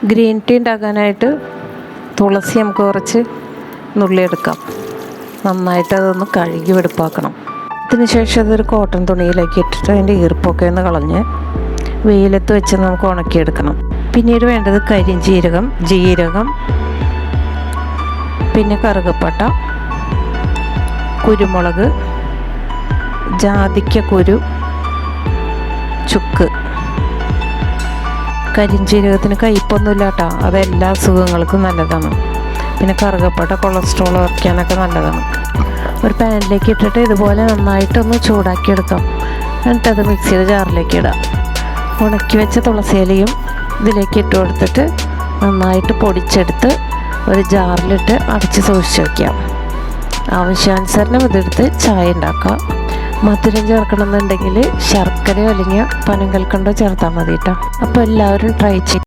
Green tea ഉണ്ടാക്കാനായിട്ട് തുളസി നമുക്ക് കുറച്ച് നുള്ളിയെടുക്കാം. നന്നായിട്ട് അതൊന്ന് കഴുകി വെടുപ്പാക്കണം. അതിനുശേഷം അതൊരു കോട്ടൺ തുണിയിലേക്ക് ഇട്ടിട്ട് അതിൻ്റെ ഈർപ്പൊക്കെ ഒന്ന് കളഞ്ഞ് വെയിലത്ത് വെച്ച് നമുക്ക് ഉണക്കിയെടുക്കണം. പിന്നീട് വേണ്ടത് കരിഞ്ജീരകം, ജീരകം, പിന്നെ കറുകപ്പട്ട, കുരുമുളക്, ജാതിക്കക്കുരു, ചുക്ക്. കരിഞ്ജീരകത്തിന് കയ്പൊന്നുമില്ല കേട്ടോ, അത് എല്ലാ അസുഖങ്ങൾക്കും നല്ലതാണ്. പിന്നെ കറുകപ്പട്ട കൊളസ്ട്രോൾ കുറയ്ക്കാനൊക്കെ നല്ലതാണ്. ഒരു പാനിലേക്ക് ഇട്ടിട്ട് ഇതുപോലെ നന്നായിട്ടൊന്ന് ചൂടാക്കിയെടുക്കാം. എന്നിട്ടത് മിക്സിയുടെ ജാറിലേക്ക് ഇടാം. ഉണക്കി വെച്ച തുളസിയിലയും ഇതിലേക്ക് ഇട്ട് കൊടുത്തിട്ട് നന്നായിട്ട് പൊടിച്ചെടുത്ത് ഒരു ജാറിലിട്ട് അടച്ച് സൂക്ഷിച്ച് വയ്ക്കാം. ആവശ്യാനുസരണം ഇതെടുത്ത് ചായ ഉണ്ടാക്കാം. മധുരം ചേർക്കണമെന്നുണ്ടെങ്കിൽ ശർക്കരയോ അല്ലെങ്കിൽ പനങ്കൽക്കണ്ടോ ചേർത്താൽ മതി കേട്ടോ. അപ്പോൾ എല്ലാവരും ട്രൈ ചെയ്യും.